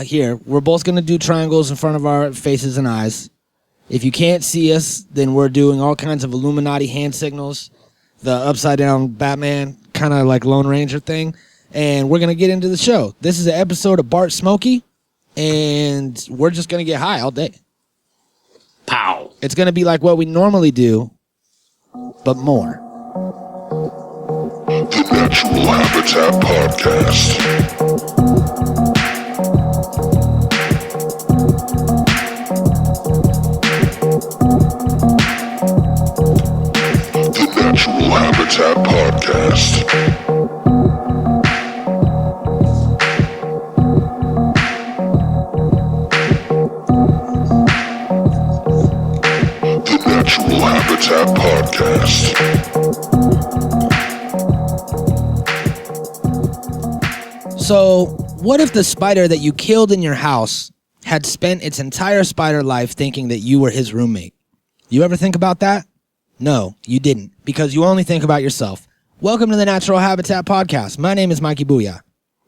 here, we're both going to do triangles in front of our faces and eyes. If you can't see us, then we're doing all kinds of Illuminati hand signals, the upside-down Batman kind of like Lone Ranger thing, and we're going to get into the show. This is an episode of Bart Smokey, and we're just going to get high all day. Pow! It's going to be like what we normally do, but more. The Natural Habitat Podcast. Natural Habitat Podcast. The Natural Habitat Podcast. So, what if the spider that you killed in your house had spent its entire spider life thinking that you were his roommate? You ever think about that? No, you didn't, because you only think about yourself. Welcome to the Natural Habitat Podcast. My name is Mikey Booyah.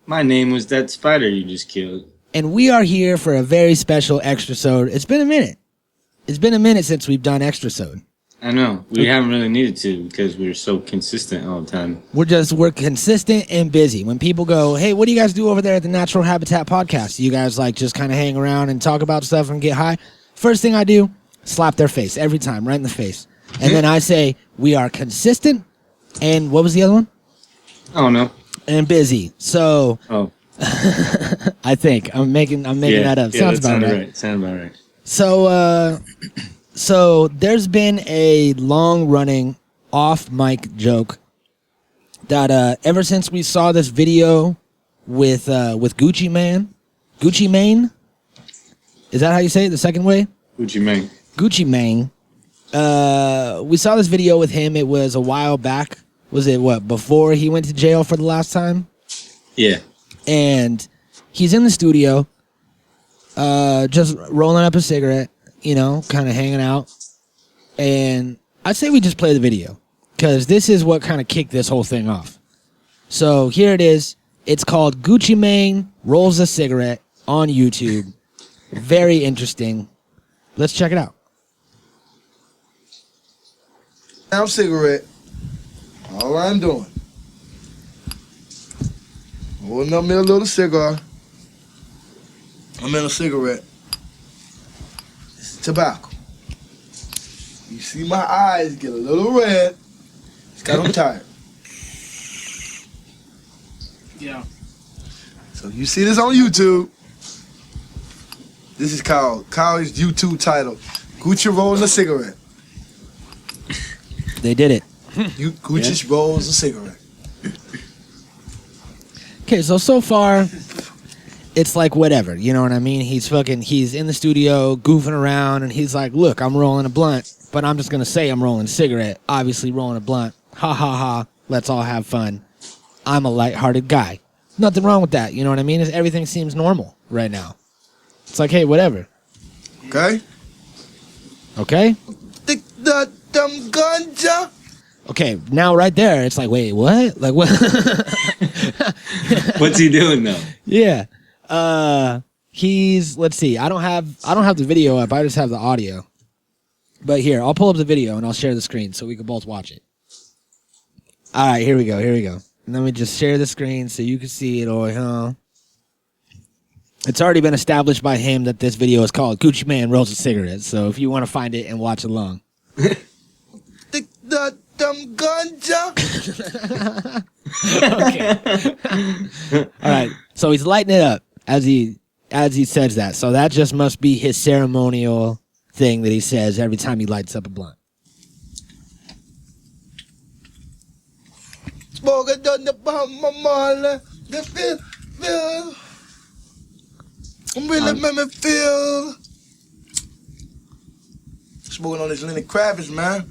My name was that spider you just killed. And we are here for a very special extra-sode. It's been a minute. It's been a minute since we've done extra-sode. I know. We haven't really needed to because we're so consistent all the time. We're consistent and busy. When people go, hey, what do you guys do over there at the Natural Habitat Podcast? You guys like just kind of hang around and talk about stuff and get high? First thing I do, slap their face every time, right in the face. And then I say, we are consistent, and what was the other one? I don't know. And busy. So, I think. I'm making that up. Yeah, Sounds about right. Sounds about right. So there's been a long-running off-mic joke that ever since we saw this video with Gucci Mane. Is that how you say it, the second way? Gucci Mane. We saw this video with him. It was a while back. Was it before he went to jail for the last time? Yeah. And he's in the studio, just rolling up a cigarette, kind of hanging out. And I'd say we just play the video because this is what kind of kicked this whole thing off. So here it is. It's called Gucci Mane Rolls a Cigarette on YouTube. Very interesting. Let's check it out. Now cigarette. All I'm doing. Holding up me a little cigar. I'm in a cigarette. It's tobacco. You see my eyes get a little red. It's because I'm tired. Yeah. So you see this on YouTube. This is called his YouTube title. Gucci rolling a cigarette. They did it. Gucci rolls a cigarette. Okay, so far, it's like whatever. You know what I mean? He's in the studio goofing around, and he's like, look, I'm rolling a blunt, but I'm just going to say I'm rolling a cigarette. Obviously rolling a blunt. Ha, ha, ha. Let's all have fun. I'm a lighthearted guy. Nothing wrong with that. You know what I mean? Everything seems normal right now. It's like, hey, whatever. Okay? Okay? The ganja. Okay, now right there, it's like, wait, what? Like, what? What's he doing though? Yeah. Let's see. I don't have the video up. I just have the audio. But here, I'll pull up the video and I'll share the screen so we can both watch it. All right, here we go. And let me just share the screen so you can see it all, huh? It's already been established by him that this video is called Gucci Mane Rolls a Cigarette. So if you want to find it and watch along. The ganja. Okay. All right. So he's lighting it up as he says that. So that just must be his ceremonial thing that he says every time he lights up a blunt. Smoking on the mama, the feel. Really make me feel. Smoking on this Lenny Kravitz, man.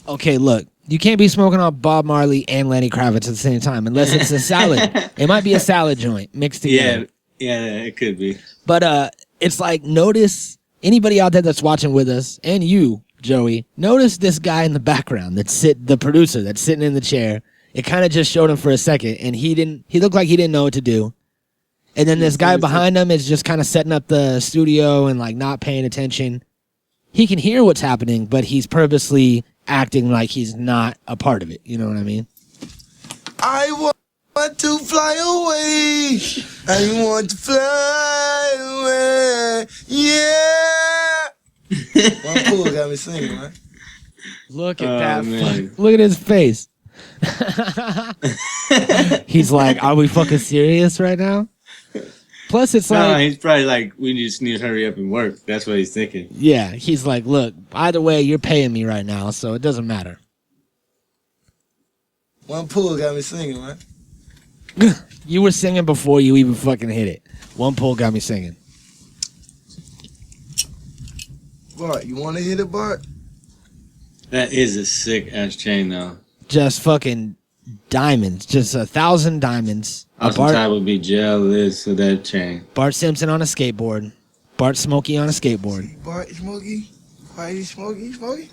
Okay, look. You can't be smoking on Bob Marley and Lenny Kravitz at the same time unless it's a salad. It might be a salad joint mixed together. Yeah, it could be. But it's like, notice anybody out there that's watching with us, and you, Joey, notice this guy in the background the producer that's sitting in the chair. It kind of just showed him for a second, and he looked like he didn't know what to do. And then this guy behind him is just kind of setting up the studio and like not paying attention. He can hear what's happening, but he's purposely acting like he's not a part of it. You know what I mean? I want to fly away. I want to fly away. Yeah. One pool got me singing, man. Look at that. Man. Look at his face. He's like, are we fucking serious right now? Plus, it's No, like, he's probably like, we just need to hurry up and work. That's what he's thinking. yeah, he's like, look, either way, you're paying me right now, so it doesn't matter. One pool got me singing, man. You were singing before you even fucking hit it. One pull got me singing. Bart, you want to hit it, Bart? That is a sick ass chain, though. Just fucking diamonds. Just 1,000 diamonds. Type would be jealous of that chain. Bart Simpson on a skateboard. Bart Smokey on a skateboard. Bart Smokey? Bart, you Smokey? Smokey?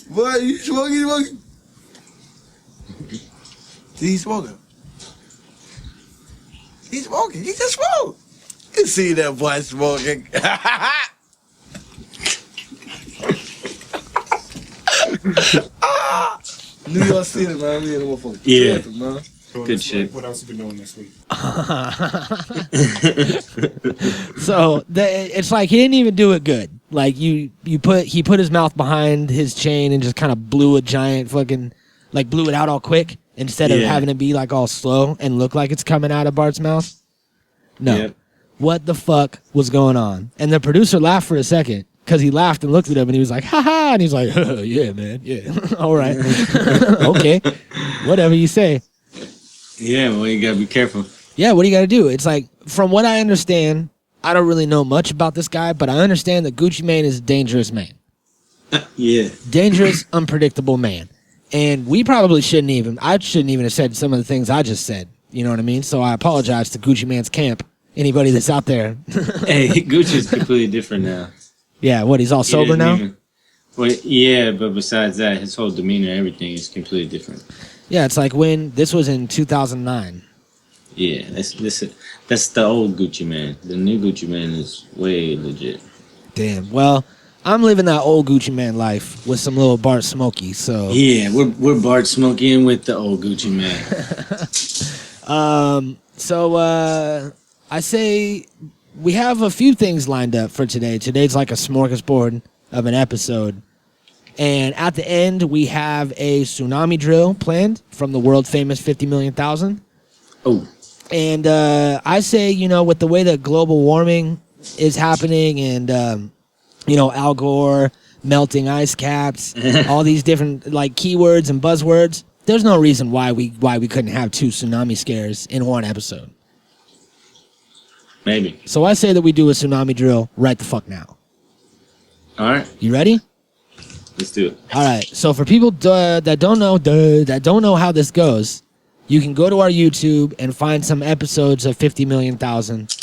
Bart, you Smokey? Smokey? He's smoking. He's smoking. He just smoked. You can see that boy smoking. New York City, man. We in the motherfucker. Yeah. Tripping, man. Good shit. What else you been doing this week? So it's like he didn't even do it good. Like he put his mouth behind his chain and just kind of blew a giant fucking, like blew it out all quick instead of Yeah. having it be like all slow and look like it's coming out of Bart's mouth. No. Yep. What the fuck was going on? And the producer laughed for a second because he laughed and looked at him and he was like, ha ha. And he's like, yeah, man. Yeah. All right. Okay. Whatever you say. Yeah, well, you gotta be careful. Yeah, what do you got to do? It's like, from what I understand, I don't really know much about this guy, but I understand that Gucci Mane is a dangerous man. Yeah. Dangerous, unpredictable man. And I shouldn't even have said some of the things I just said. You know what I mean? So I apologize to Gucci Mane's camp. Anybody that's out there. Hey, Gucci's completely different now. Yeah, what, he's all He sober doesn't now? Well, yeah, but besides that, his whole demeanor, everything is completely different. Yeah, it's like when, this was in 2009. Yeah, that's the old Gucci man. The new Gucci man is way legit. Damn. Well, I'm living that old Gucci Man life with some little Bart Smokey, so. Yeah, we're Bart Smokey in with the old Gucci man. I say we have a few things lined up for today. Today's like a smorgasbord of an episode. And at the end, we have a tsunami drill planned from the world famous 50 million thousand. Oh, And I say, with the way that global warming is happening and, Al Gore melting ice caps, all these different like keywords and buzzwords, there's no reason why we couldn't have 2 tsunami scares in one episode. maybe. So I say that we do a tsunami drill right the fuck now. All right, You ready? let's do it. All right. So for people that don't know how this goes, you can go to our YouTube and find some episodes of 50 million thousand,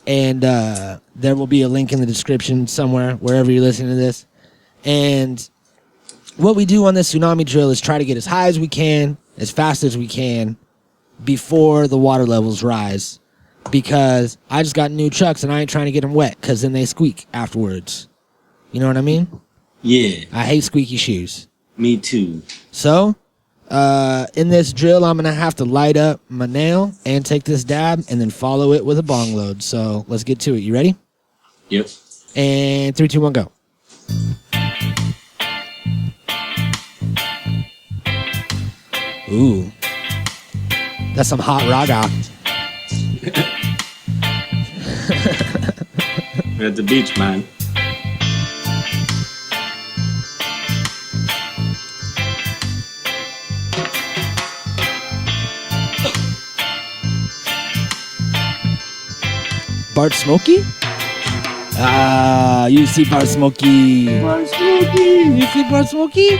and there will be a link in the description somewhere wherever you're listening to this. And what we do on this tsunami drill is try to get as high as we can, as fast as we can, before the water levels rise. Because I just got new Chucks and I ain't trying to get them wet, because then they squeak afterwards. You know what I mean? Yeah, I hate squeaky shoes. me too. So, in this drill, I'm going to have to light up my nail and take this dab and then follow it with a bong load. So, let's get to it. You ready? Yep. And 3, 2, 1, go. Ooh. That's some hot raga. We're at the beach, man. Bart Smokey? Ah, you see Bart Smokey. Bart Smokey. You see Bart Smokey?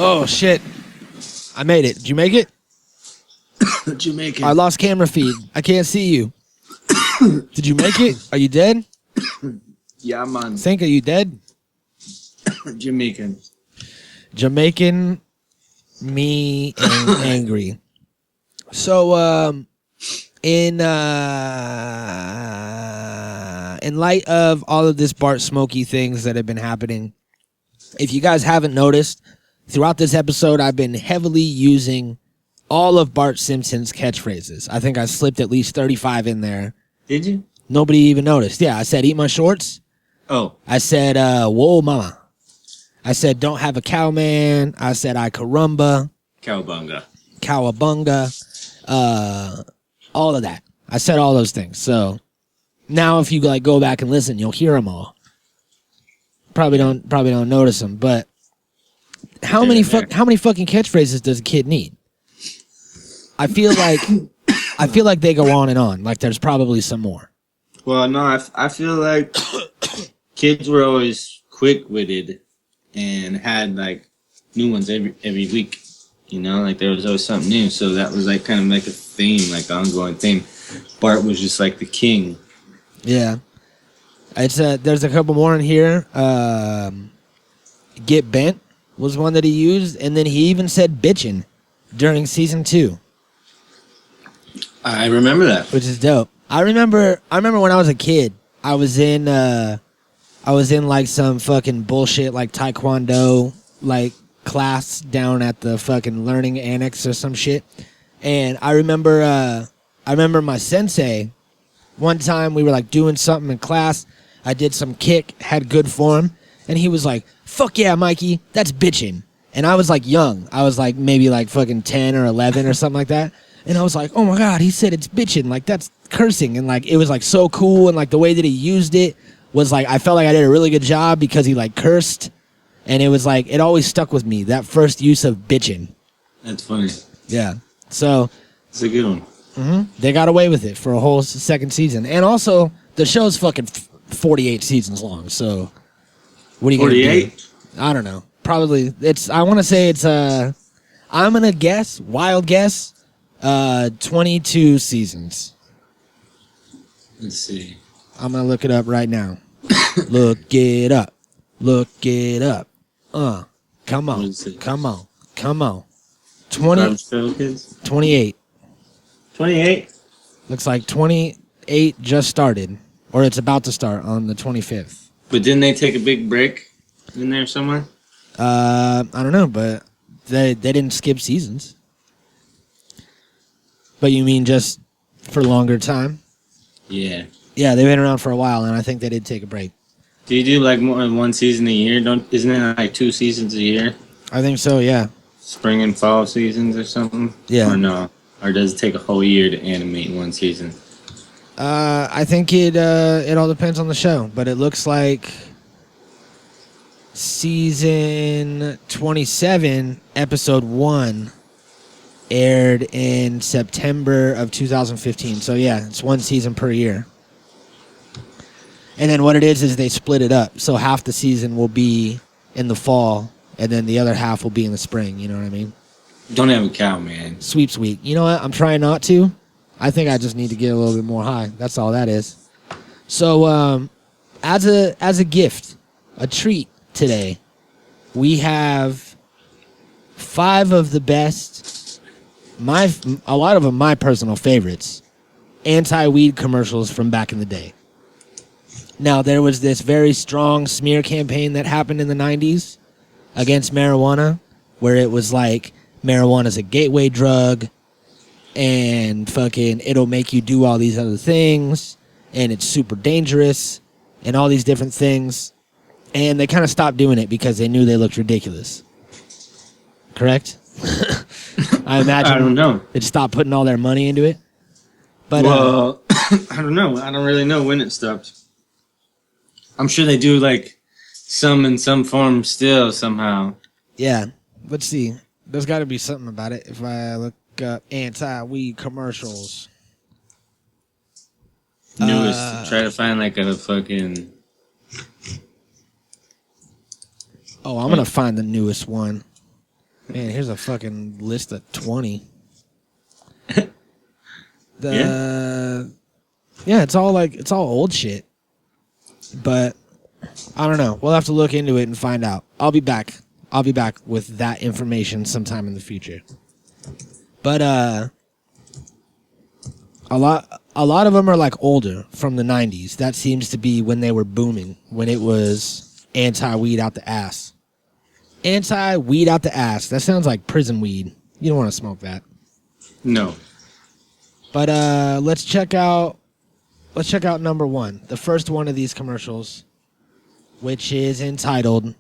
Oh shit! I made it. Did you make it? Jamaican. I lost camera feed. I can't see you. Did you make it? Are you dead? Yeah, man. Think, are you dead? Jamaican. Jamaican, me and angry. So, in light of all of this Bart Smokey things that have been happening, if you guys haven't noticed, throughout this episode, I've been heavily using all of Bart Simpson's catchphrases. I think I slipped at least 35 in there. Did you? Nobody even noticed. Yeah, I said, eat my shorts. Oh. I said, whoa, mama. I said, don't have a cow, man. I said, I carumba. Cowabunga. Cowabunga. All of that. I said all those things. So now if you like go back and listen, you'll hear them all. Probably don't notice them, but how many fucking catchphrases does a kid need? I feel like they go on and on. Like there's probably some more. Well, no, I feel like kids were always quick-witted and had like new ones every week. You know, like there was always something new. So that was like kind of like a theme, like ongoing theme. Bart was just like the king. Yeah. It's there's a couple more in here. Get bent was one that he used, and then he even said bitchin' during season 2. I remember that. Which is dope. I remember when I was a kid, I was in like some fucking bullshit like taekwondo like class down at the fucking learning annex or some shit. And I remember my sensei, one time we were like doing something in class. I did some kick, had good form, and he was like, "Fuck yeah, Mikey, that's bitchin'." And I was like young. I was like maybe like fucking 10 or 11 or something like that. And I was like, "Oh my God," he said it's bitchin', like that's cursing. And like it was like so cool, and like the way that he used it was like I felt like I did a really good job because he like cursed. And it was like, it always stuck with me, that first use of bitchin'. That's funny. Yeah. So. It's a good one. Mm-hmm. They got away with it for a whole second season. And also, the show's fucking 48 seasons long. So, what are you going to do? 48? I don't know. Probably, I want to say it's, I'm going to guess, wild guess, 22 seasons. Let's see. I'm going to look it up right now. Look it up. Look it up. Come on. 28. 28? Looks like 28 just started. Or it's about to start on the 25th. But didn't they take a big break in there somewhere? I don't know, but they didn't skip seasons. But you mean just for longer time? Yeah. Yeah, they've been around for a while, and I think they did take a break. Do you do like more than one season a year? Isn't it like 2 seasons a year? I think so, yeah. Spring and fall seasons or something? Yeah. Or no? Or does it take a whole year to animate one season? I think it all depends on the show, but it looks like season 27, episode 1, aired in September of 2015. So yeah, it's one season per year. And then what it is they split it up. So half the season will be in the fall, and then the other half will be in the spring. You know what I mean? Don't have a cow, man. Sweeps week. You know what? I'm trying not to. I think I just need to get a little bit more high. That's all that is. So as a gift, a treat today, we have 5 of the best, a lot of them my personal favorites, anti-weed commercials from back in the day. Now, there was this very strong smear campaign that happened in the 90s against marijuana, where it was like, marijuana's a gateway drug, and fucking it'll make you do all these other things, and it's super dangerous, and all these different things. And they kind of stopped doing it because they knew they looked ridiculous. Correct? I imagine. I don't know. They stopped putting all their money into it. But well, I don't know. I don't really know when it stopped. I'm sure they do like some in some form still somehow. Yeah. Let's see. There's got to be something about it if I look up anti-weed commercials. Newest. Try to find like a fucking... Oh, I'm going to find the newest one. Man, here's a fucking list of 20. Yeah, it's all old shit. But I don't know. We'll have to look into it and find out. I'll be back with that information sometime in the future. But a lot of them are like older, from the 90s. That seems to be when they were booming, when it was anti-weed out the ass. Anti-weed out the ass. That sounds like prison weed. You don't want to smoke that. No. But let's check out number one. The first one of these commercials, which is entitled...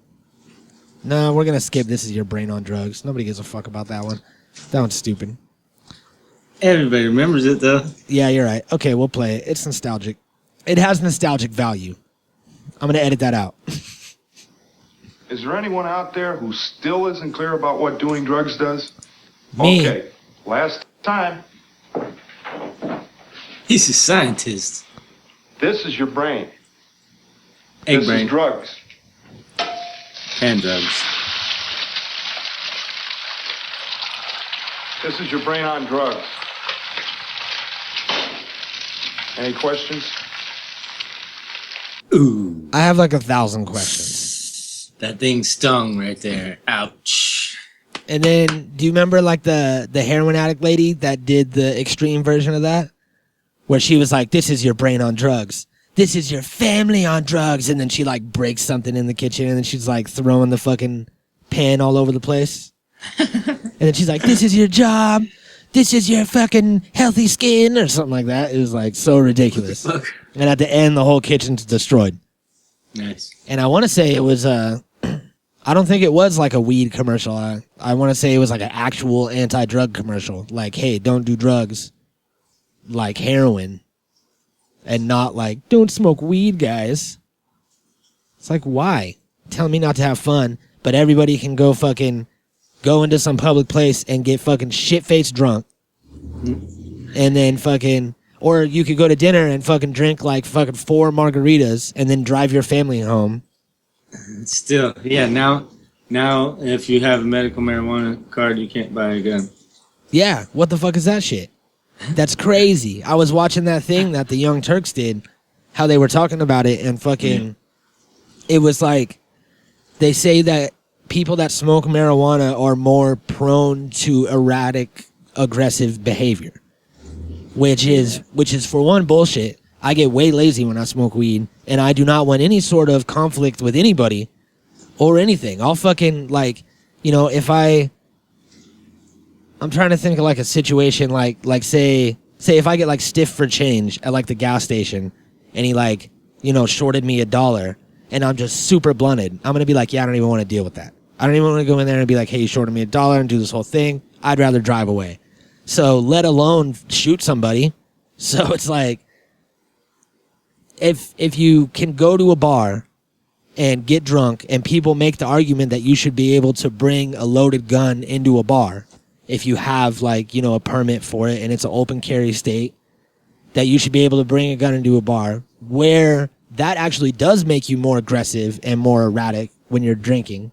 No, we're going to skip This Is Your Brain on Drugs. Nobody gives a fuck about that one. That one's stupid. Everybody remembers it, though. Yeah, you're right. Okay, we'll play it. It's nostalgic. It has nostalgic value. I'm going to edit that out. Is there anyone out there who still isn't clear about what doing drugs does? Me. Okay, last time. He's a scientist. This is your brain. Egg This brain. is drugs. And drugs. This is your brain on drugs. Any questions? Ooh. I have like 1,000 questions. That thing stung right there. Ouch. And then, do you remember like the heroin addict lady that did the extreme version of that? Where she was like, this is your brain on drugs. This is your family on drugs. And then she like breaks something in the kitchen and then she's like throwing the fucking pan all over the place. And then she's like, this is your job. This is your fucking healthy skin or something like that. It was like so ridiculous. Fuck. And at the end, the whole kitchen's destroyed. Nice. And I want to say it was, I don't think it was like a weed commercial. I want to say it was like an actual anti-drug commercial. Like, hey, don't do drugs like heroin. And not like, don't smoke weed, guys. It's like, why? Tell me not to have fun, but everybody can go into some public place and get fucking shit-faced drunk. And then fucking... Or you could go to dinner and fucking drink like fucking 4 margaritas and then drive your family home. Still, yeah, now if you have a medical marijuana card, you can't buy a gun. Yeah, what the fuck is that shit? That's crazy. I was watching that thing that the Young Turks did, how they were talking about it, and fucking, it was like, they say that people that smoke marijuana are more prone to erratic, aggressive behavior, which is for one bullshit. I get way lazy when I smoke weed, and I do not want any sort of conflict with anybody or anything. I'll fucking, like, you know, if I'm trying to think of like a situation like say if I get like stiff for change at like the gas station and he like, you know, shorted me $1 and I'm just super blunted, I'm going to be like, yeah, I don't even want to deal with that. I don't even want to go in there and be like, hey, you shorted me $1 and do this whole thing. I'd rather drive away. So let alone shoot somebody. So it's like, if you can go to a bar and get drunk and people make the argument that you should be able to bring a loaded gun into a bar, if you have like, you know, a permit for it and it's an open carry state, that you should be able to bring a gun into a bar, where that actually does make you more aggressive and more erratic when you're drinking.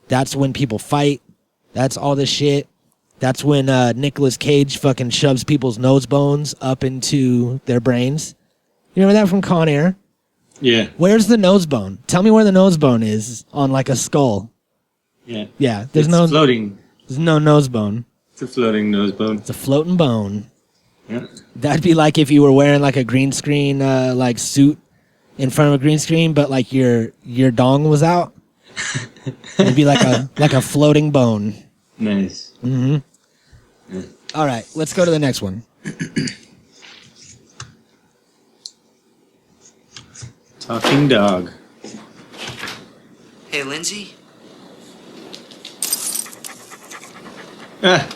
That's when people fight. That's all this shit. That's when Nicolas Cage fucking shoves people's nose bones up into their brains. You remember that from Con Air? Yeah. Where's the nose bone? Tell me where the nose bone is on like a skull. Yeah. Yeah, It's floating. There's no nose bone. It's a floating nose bone. It's a floating bone. Yeah. That'd be like if you were wearing like a green screen like suit in front of a green screen, but like your dong was out. It'd be like a floating bone. Nice. Mm-hmm. Yeah. All right, let's go to the next one. Talking dog. Hey, Lindsay. Ah,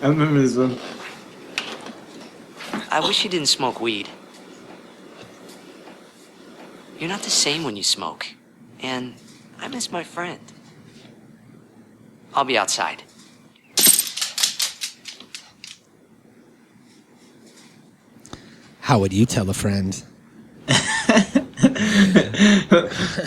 I remember this one. I wish you didn't smoke weed. You're not the same when you smoke. And I miss my friend. I'll be outside. How would you tell a friend?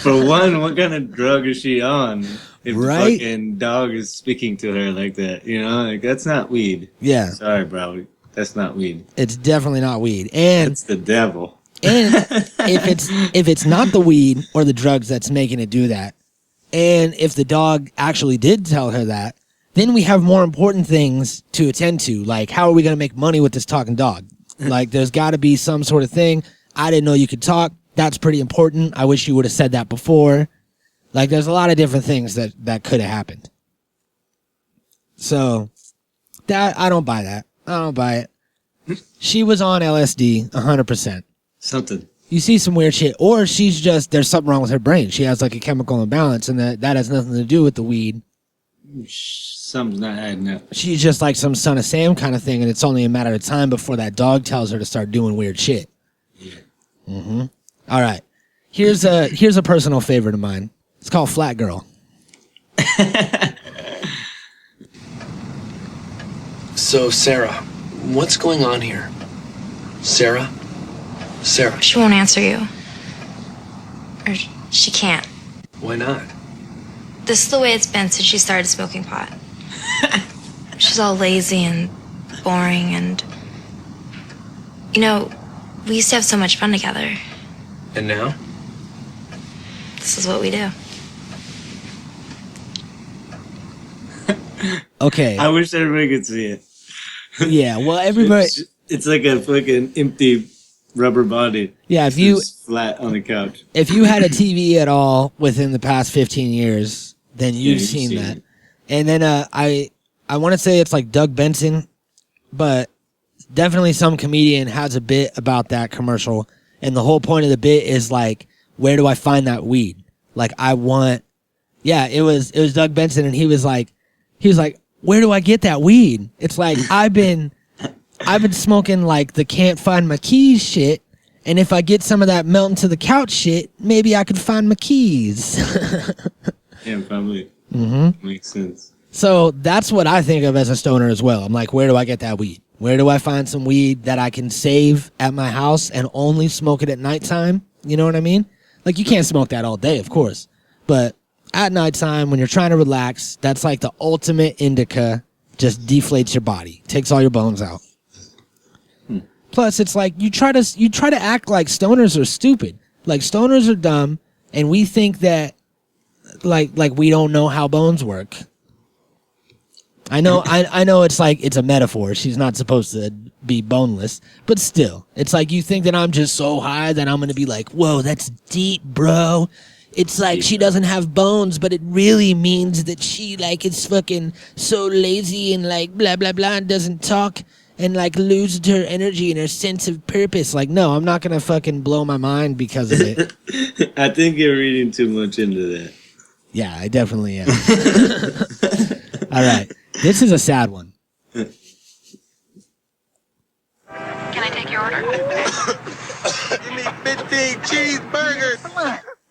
For one, what kind of drug is she on? if Right? the fucking dog is speaking to her like that. You know, like that's not weed. Yeah. Sorry, bro. That's not weed. It's definitely not weed. And It's the devil. And if it's not the weed or the drugs that's making it do that, and if the dog actually did tell her that, then we have more important things to attend to. Like, how are we going to make money with this talking dog? Like, there's got to be some sort of thing. I didn't know you could talk. That's pretty important. I wish you would have said that before. Like, there's a lot of different things that could have happened. So, that I don't buy that. I don't buy it. She was on LSD, 100%. Something. You see some weird shit, or she's just, there's something wrong with her brain. She has like a chemical imbalance, and that has nothing to do with the weed. Something's not adding up. She's just like some Son of Sam kind of thing, and it's only a matter of time before that dog tells her to start doing weird shit. Yeah. Mm-hmm. All right. Here's a personal favorite of mine. It's called Flat Girl. So, Sarah, what's going on here? Sarah? Sarah, She won't answer you. Or she can't. why not? This is the way it's been since she started smoking pot. She's all lazy and boring and... You know, we used to have so much fun together. And now? This is what we do. Okay. I wish everybody could see it. Yeah, well, everybody... It's like a fucking empty rubber body. Yeah, if you... Just flat on the couch. If you had a TV at all within the past 15 years, then you've seen that. it. And then I want to say it's like Doug Benson, but definitely some comedian has a bit about that commercial. And the whole point of the bit is like, where do I find that weed? Like, I want... Yeah, it was Doug Benson, and he was like, where do I get that weed? It's like, I've been smoking like the can't find my keys shit. And if I get some of that melt into the couch shit, maybe I could find my keys. Yeah, probably. Mm-hmm. Makes sense. So that's what I think of as a stoner as well. I'm like, where do I get that weed? Where do I find some weed that I can save at my house and only smoke it at nighttime? You know what I mean? Like, you can't smoke that all day, of course. But at nighttime, when you're trying to relax, that's like the ultimate indica. Just deflates your body, takes all your bones out. Plus, it's like you try to act like stoners are stupid. Like, stoners are dumb, and we think that like we don't know how bones work. I know it's like it's a metaphor. She's not supposed to be boneless, but still, it's like you think that I'm just so high that I'm gonna be like, whoa, that's deep, bro. It's like she doesn't have bones, but it really means that she like is fucking so lazy and like blah blah blah and doesn't talk. And, like, loses her energy and her sense of purpose. Like, no, I'm not going to fucking blow my mind because of it. I think you're reading too much into that. Yeah, I definitely am. All right. This is a sad one. Can I take your order? Give me 15 cheeseburgers.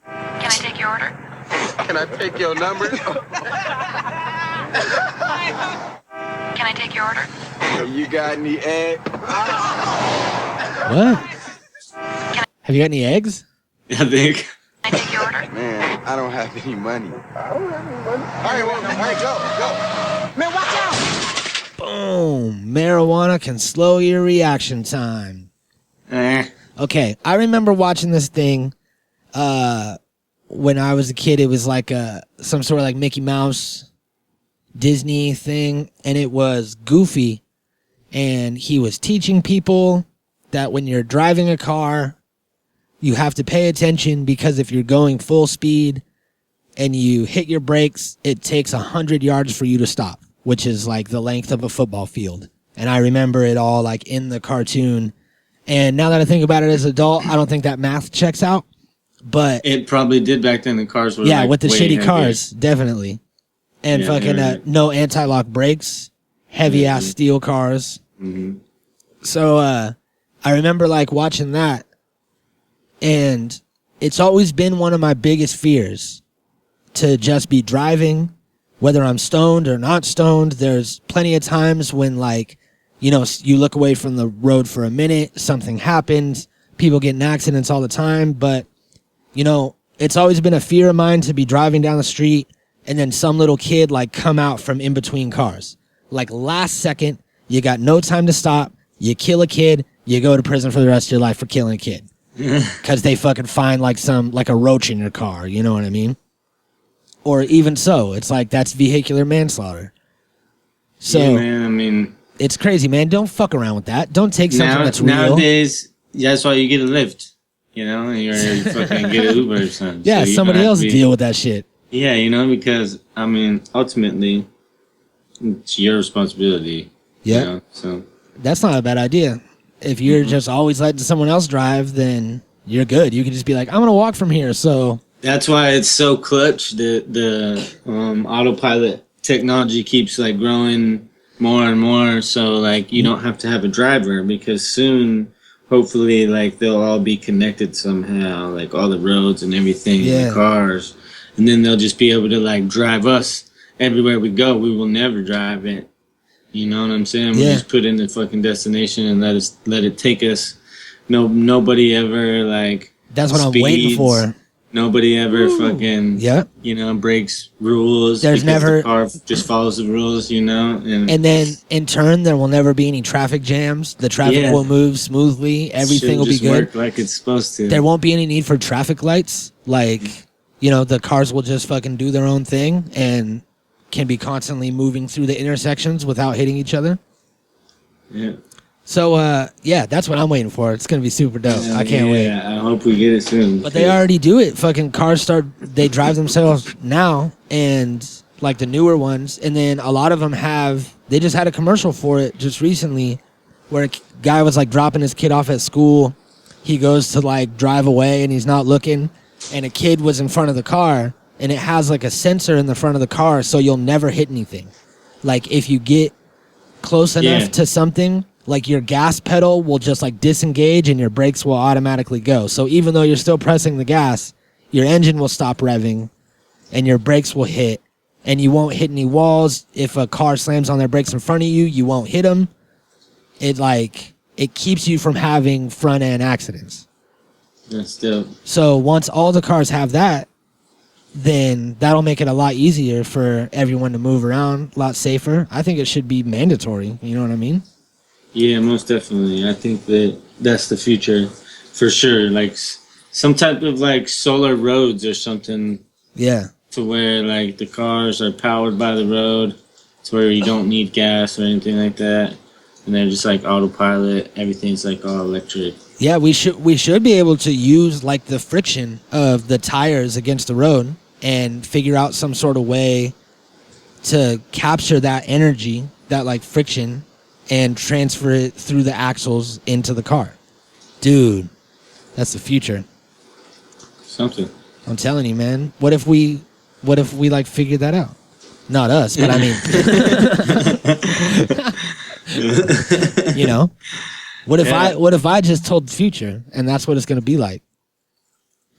Can I take your order? Can I take your number? Can I take your order? You got any egg? What? Have you got any eggs? I think. Can I take your order? Man, I don't have any money. All right, go. Man, watch out! Boom. Marijuana can slow your reaction time. Okay, I remember watching this thing when I was a kid. It was like some sort of like Mickey Mouse Disney thing, and it was Goofy, and he was teaching people that when you're driving a car, you have to pay attention, because if you're going full speed and you hit your brakes, it takes 100 yards for you to stop, which is like the length of a football field. And I remember it all like in the cartoon, and now that I think about it as an adult, I don't think that math checks out, but It probably did back then. The cars were like with the way shitty heavier. cars, definitely. And Yeah, fucking yeah. no anti-lock brakes, heavy ass steel cars. Mhm. So I remember like watching that, and it's always been one of my biggest fears to just be driving, whether I'm stoned or not stoned. There's plenty of times when, like, you know, you look away from the road for a minute, something happens, people get in accidents all the time, but, you know, it's always been a fear of mine to be driving down the street and then some little kid like come out from in between cars. Like last second, you got no time to stop. You kill a kid, you go to prison for the rest of your life for killing a kid. Because they fucking find like a roach in your car, you know what I mean? Or even so, it's like that's vehicular manslaughter. So yeah, man, I mean, it's crazy, man. Don't fuck around with that. Don't take something that's real. Nowadays, that's why you get a lift, you know, and you fucking get an Uber or something. Yeah, so somebody else deal with that shit. Yeah, you know, because I mean, ultimately, it's your responsibility. Yeah. You know, so that's not a bad idea. If you're just always letting someone else drive, then you're good. You can just be like, I'm gonna walk from here. So that's why it's so clutch that the autopilot technology keeps like growing more and more. So like you don't have to have a driver, because soon, hopefully, like they'll all be connected somehow, like all the roads and everything, the cars, and then they'll just be able to like drive us everywhere we go. We will never drive it. You know what I'm saying? We just put in the fucking destination and let it take us. Nobody ever like. That's what I'm waiting for. Nobody ever fucking you know, breaks rules. There's never the car just follows the rules, you know. And then in turn, there will never be any traffic jams. The traffic will move smoothly. Everything will be good. Work like it's supposed to. There won't be any need for traffic lights. Like, you know, the cars will just fucking do their own thing and can be constantly moving through the intersections without hitting each other. Yeah. So, that's what I'm waiting for. It's going to be super dope. I can't wait. I hope we get it soon. But they already do it. Fucking cars they drive themselves now, and like the newer ones. And then a lot of them they just had a commercial for it just recently where a guy was like dropping his kid off at school. He goes to like drive away and he's not looking. And a kid was in front of the car, and it has like a sensor in the front of the car so you'll never hit anything. Like if you get close enough to something, like your gas pedal will just like disengage and your brakes will automatically go. So even though you're still pressing the gas, your engine will stop revving and your brakes will hit, and you won't hit any walls. If a car slams on their brakes in front of you, you won't hit them. It keeps you from having front end accidents. That's dope. So once all the cars have that, then that'll make it a lot easier for everyone to move around, a lot safer. I think it should be mandatory. You know what I mean? Yeah, most definitely. I think that's the future for sure. Like some type of like solar roads or something. Yeah. To where like the cars are powered by the road, to where you don't need gas or anything like that. And they're just like autopilot. Everything's like all electric. Yeah, we should be able to use like the friction of the tires against the road and figure out some sort of way to capture that energy, that like friction, and transfer it through the axles into the car. Dude, that's the future. Something. I'm telling you, man. What if we like figured that out? Not us, but I mean, you know, what if I just told the future and that's what it's going to be like?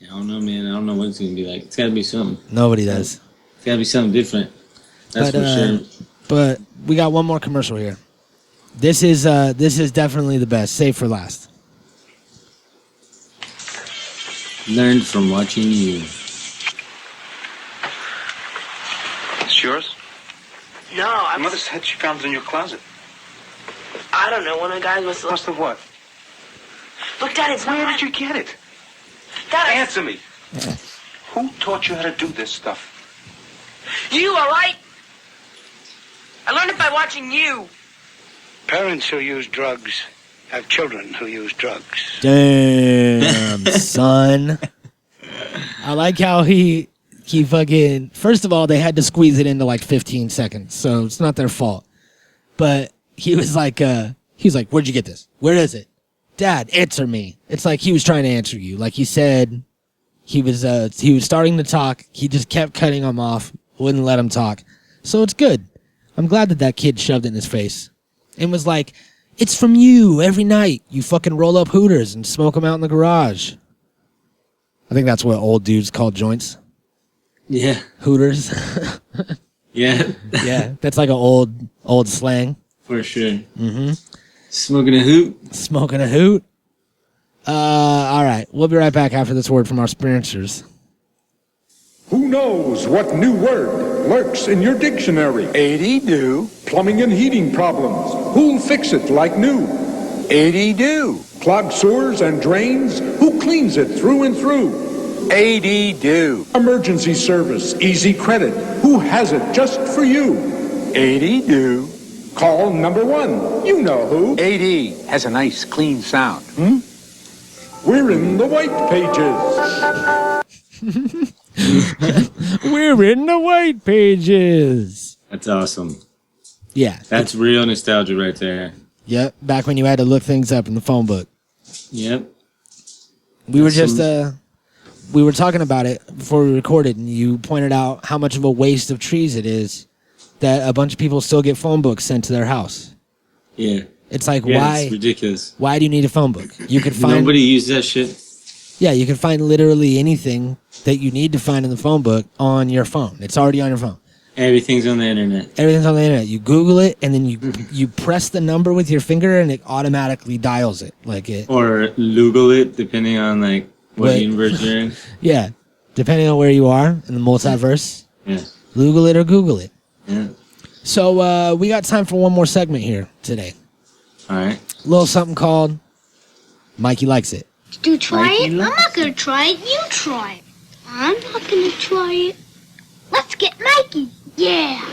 I don't know, man. I don't know what it's going to be like. It's got to be something. Nobody does. It's got to be something different. That's for sure. But we got one more commercial here. This is definitely the best. Save for last. Learned from watching you. It's yours? No, Mother said she found it in your closet. I don't know. One of the guys must have what? Look, Dad, it's Where not. did you get it? Dad, Answer me. Who taught you how to do this stuff? You, all right? I learned it by watching you. Parents who use drugs have children who use drugs. Damn, son. I like how he fucking... First of all, they had to squeeze it into like 15 seconds, so it's not their fault. But he was like, where'd you get this? Where is it? Dad, answer me. It's like he was trying to answer you. Like he said, he was starting to talk. He just kept cutting him off, wouldn't let him talk. So it's good. I'm glad that kid shoved it in his face and was like, it's from you every night. You fucking roll up Hooters and smoke them out in the garage. I think that's what old dudes call joints. Yeah. Hooters. Yeah. Yeah. That's like an old slang. For sure. Mm-hmm. Smoking a hoot. Smoking a hoot. All right. We'll be right back after this word from our sponsors. Who knows what new word lurks in your dictionary. 80 do. Plumbing and heating problems. Who'll fix it like new? 80 do. Clogged sewers and drains. Who cleans it through and through? 80 do. Emergency service. Easy credit. Who has it just for you? 80 do. Call number 1. You know who. 80 has a nice clean sound. We're in the white pages. We're in the white pages. That's awesome. Yeah. That's real nostalgia right there. Yep. Back when you had to look things up in the phone book. Yep. We were just we were talking about it before we recorded, and you pointed out how much of a waste of trees it is that a bunch of people still get phone books sent to their house. Yeah. It's like, yeah, why? It's ridiculous. Why do you need a phone book? You could find Nobody uses that shit. Yeah, you can find literally anything that you need to find in the phone book on your phone. It's already on your phone. Everything's on the internet. Everything's on the internet. You Google it, and then you press the number with your finger, and it automatically dials it. Or Google it, depending on like what universe you're in. Yeah, depending on where you are in the multiverse. Yeah. Google it or Google it. Yeah. So we got time for one more segment here today. All right. A little something called Mikey Likes It. Do try it? I'm not gonna try it. You try it. I'm not gonna try it. Let's get Mikey. Yeah.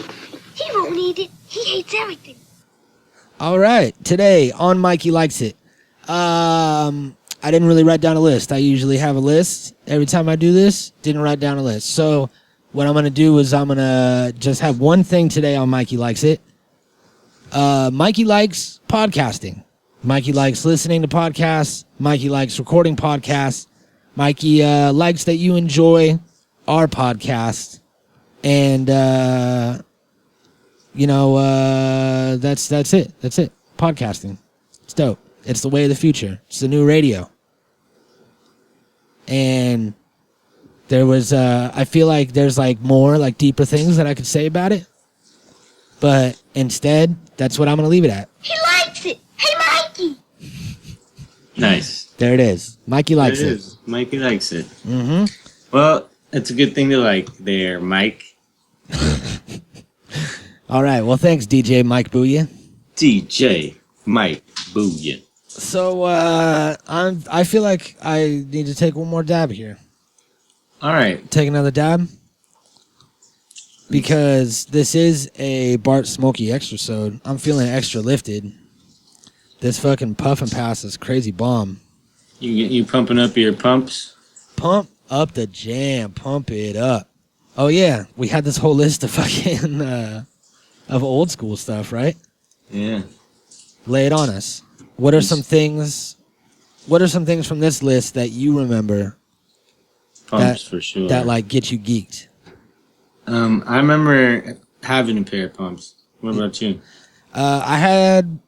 He won't eat it. He hates everything. All right. Today on Mikey Likes It. I didn't really write down a list. I usually have a list. Every time I do this, didn't write down a list. So what I'm going to do is I'm going to just have one thing today on Mikey Likes It. Mikey likes podcasting. Mikey likes listening to podcasts. Mikey likes recording podcasts. Mikey likes that you enjoy our podcast. And, that's it. That's it. Podcasting. It's dope. It's the way of the future. It's the new radio. And there was, I feel like there's like more like deeper things that I could say about it. But instead, that's what I'm going to leave it at. He likes it. Hey, Mikey. Nice. There it is. Mikey likes it. Is. Mikey likes it. Mm-hmm. Well, it's a good thing to like there, Mike. All right. Well, thanks, DJ Mike Booyah. DJ Mike Booyah. So I feel like I need to take one more dab here. All right. Take another dab. Because this is a Bart Smokey extra-sode. I'm feeling extra lifted. This fucking puff and pass is crazy bomb. You pumping up your pumps? Pump up the jam. Pump it up. Oh, yeah. We had this whole list of fucking of old school stuff, right? Yeah. Lay it on us. What are some things from this list that you remember? Pumps for sure. That like get you geeked. I remember having a pair of pumps. What about you? I had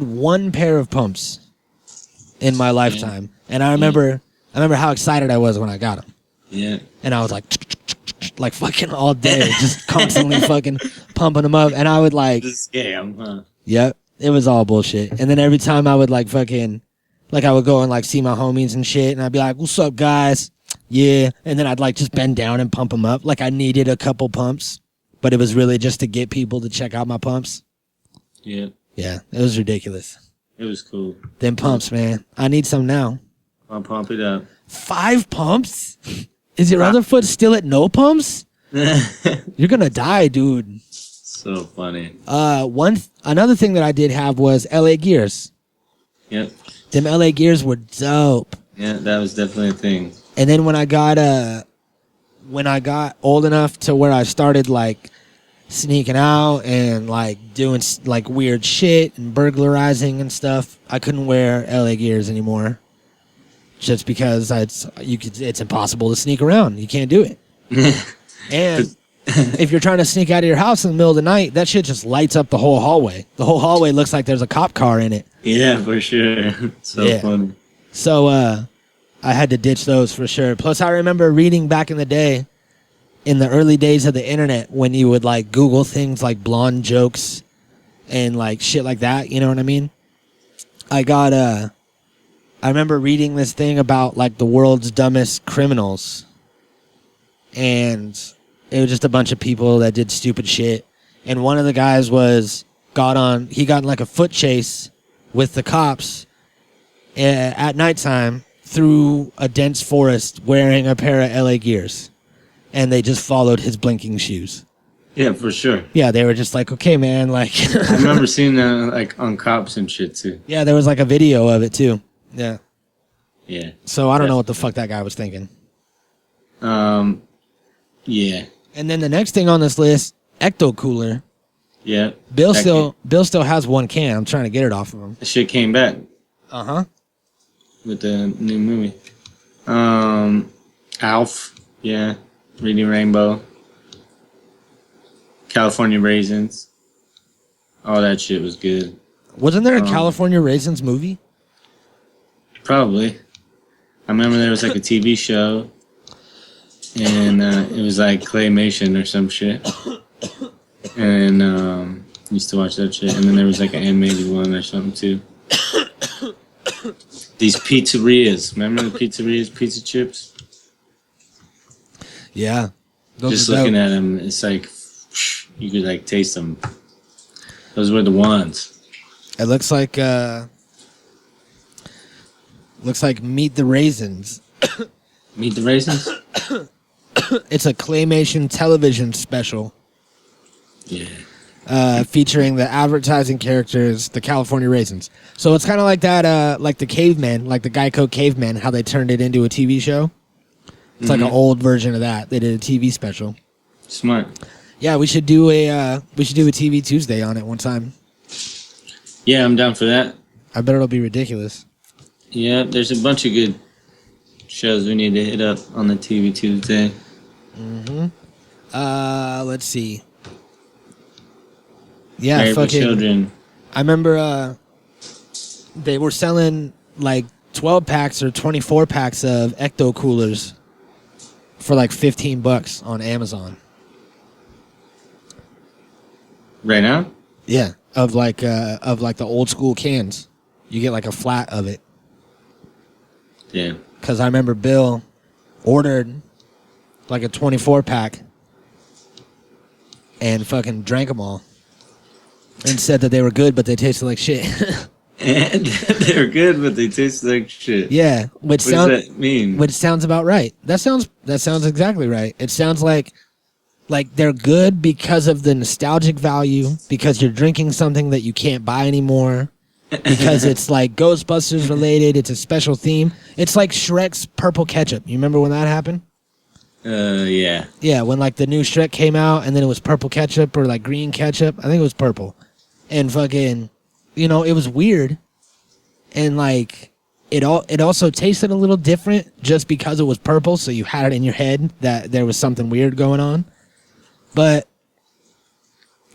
one pair of pumps in my lifetime, and I remember how excited I was when I got them. Yeah. And I was like fucking all day, just constantly fucking pumping them up, and I would like. This scam, huh? Yep, it was all bullshit. And then every time I would like fucking, like I would go and like see my homies and shit, and I'd be like, "What's up, guys?" Yeah, and then I'd like just bend down and pump them up. Like I needed a couple pumps, but it was really just to get people to check out my pumps. Yeah. Yeah, it was ridiculous. It was cool. Them pumps, man. I need some now. I'll pump it up. 5 pumps? Is your other foot still at no pumps? You're gonna die, dude. So funny. Another thing that I did have was LA gears. Yep. Them LA gears were dope. Yeah, that was definitely a thing. And then when I got old enough to where I started like sneaking out and like doing like weird shit and burglarizing and stuff, I couldn't wear LA gears anymore. Just because it's impossible to sneak around. You can't do it. And if you're trying to sneak out of your house in the middle of the night, that shit just lights up the whole hallway. The whole hallway looks like there's a cop car in it. Yeah, for sure. So funny. So I had to ditch those for sure. Plus, I remember reading back in the day, in the early days of the internet, when you would like Google things like blonde jokes and like shit like that. You know what I mean? I remember reading this thing about like the world's dumbest criminals, and It was just a bunch of people that did stupid shit. And one of the guys he got in like a foot chase with the cops at nighttime through a dense forest wearing a pair of LA Gears. And they just followed his blinking shoes. Yeah, for sure. Yeah, they were just like, okay, man, like... I remember seeing that like on cops and shit, too. Yeah, there was like a video of it, too. Yeah. Yeah. So I don't know what the fuck that guy was thinking. Yeah. And then the next thing on this list, Ecto Cooler. Yeah. Bill still has one can. I'm trying to get it off of him. That shit came back. Uh-huh. With the new movie. Alf. Yeah. Reading Rainbow. California Raisins. All that shit was good. Wasn't there a California Raisins movie? Probably. I remember there was like a TV show. And it was like claymation or some shit. And used to watch that shit. And then there was like an animated one or something too. These pizzerias. Remember the pizzerias, pizza chips? Yeah. Just looking at them, it's like you could like taste them. Those were the ones. It looks like Meet the Raisins. Meet the Raisins? It's a claymation television special. Yeah. Featuring the advertising characters, the California Raisins. So it's kind of like that, like the cavemen, like the Geico cavemen, how they turned it into a TV show. It's like an old version of that. They did a TV special. Smart. Yeah, we should do a TV Tuesday on it one time. Yeah, I'm down for that. I bet it'll be ridiculous. Yeah, there's a bunch of good shows we need to hit up on the TV Tuesday. Mm-hmm. Let's see. Yeah, Married with fucking Children. I remember they were selling like 12 packs or 24 packs of Ecto Coolers for like $15 on Amazon. Right now? Yeah, of like the old school cans. You get like a flat of it. Yeah. Because I remember Bill ordered like a 24 pack and fucking drank them all and said that they were good, but they tasted like shit. And they were good, but they taste like shit. Yeah, what does that mean? Which sounds about right. That sounds exactly right. It sounds like they're good because of the nostalgic value, because you're drinking something that you can't buy anymore, because it's like Ghostbusters related. It's a special theme. It's like Shrek's purple ketchup. You remember when that happened? Yeah. Yeah, when like the new Shrek came out, and then it was purple ketchup or like green ketchup. I think it was purple, and fucking. You know, it was weird, and like it also tasted a little different just because it was purple, so you had it in your head that there was something weird going on. But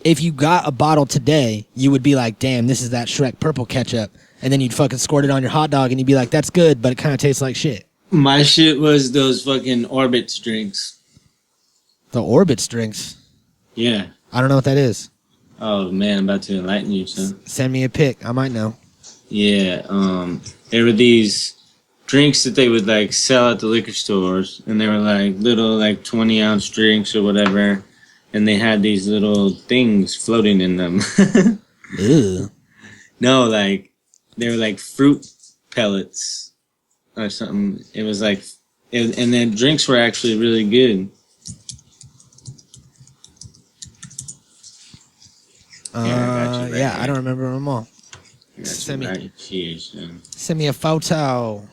if you got a bottle today, you would be like, damn, this is that Shrek purple ketchup, and then you'd fucking squirt it on your hot dog and you'd be like, that's good, but it kind of tastes like shit. My shit was those fucking Orbitz drinks. The Orbitz drinks? Yeah. I don't know what that is. Oh man, I'm about to enlighten you, son. Send me a pic. I might know. Yeah, there were these drinks that they would like sell at the liquor stores, and they were like little like 20-ounce drinks or whatever, and they had these little things floating in them. Ew. No, like they were like fruit pellets or something. It was like, and the drinks were actually really good. Yeah, I don't remember them all. Send me a photo.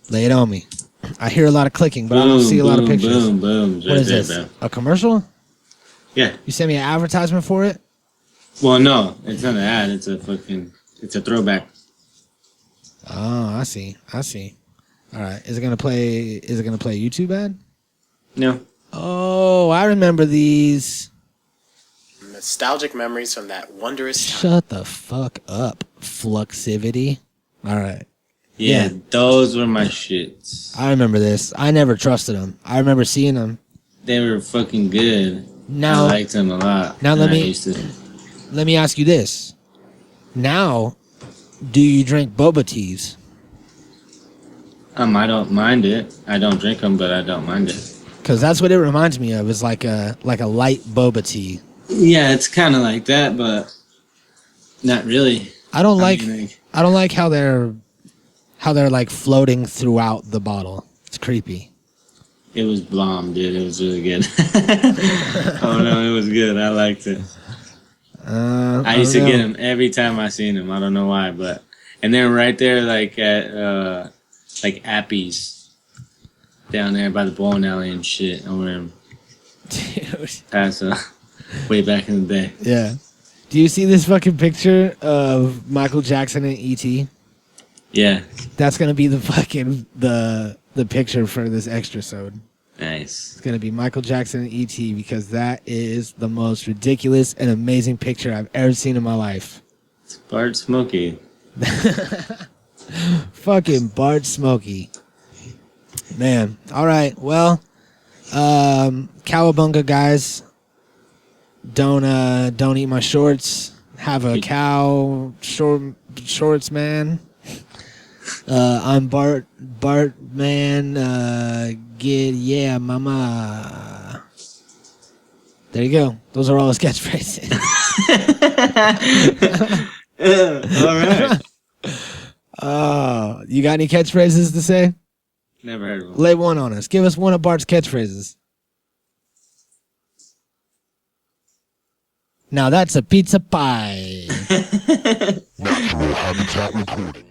Lay it on me. I hear a lot of clicking, but I don't see a lot of pictures. Boom. What is this? Bro. A commercial? Yeah. You sent me an advertisement for it? Well, no, it's not an ad. It's a throwback. Oh, I see. All right. Is it gonna play a YouTube ad? No. Oh, I remember these. Nostalgic memories from that wondrous time. Shut the fuck up, Fluxivity. All right. Yeah, those were my shits. I remember this. I never trusted them. I remember seeing them. They were fucking good. Now, I liked them a lot. Now let me ask you this. Now, do you drink boba teas? I don't mind it. I don't drink them, but I don't mind it. Because that's what it reminds me of. Is like a light boba tea. Yeah, it's kind of like that, but not really. I don't like how they're like floating throughout the bottle. It's creepy. It was bomb, dude. It was really good. Oh no, it was good. I liked it. I used to get them every time I seen them. I don't know why, and they're right there, like at like Appy's down there by the bowling alley and shit over in Paso, way back in the day. Yeah. Do you see this fucking picture of Michael Jackson and E.T.? Yeah. That's gonna be the fucking the picture for this extra sode. Nice. It's gonna be Michael Jackson and E.T. because that is the most ridiculous and amazing picture I've ever seen in my life. It's Bart Smokey. Fucking Bart Smokey. Man. All right. Well, cowabunga, guys. Don't eat my shorts. Have a cow shorts, man. I'm Bart man. Get yeah, mama. There you go. Those are all his catchphrases. All right. You got any catchphrases to say? Never heard of one. Lay one on us. Give us one of Bart's catchphrases. Now that's a pizza pie. Natural Habitat Recording.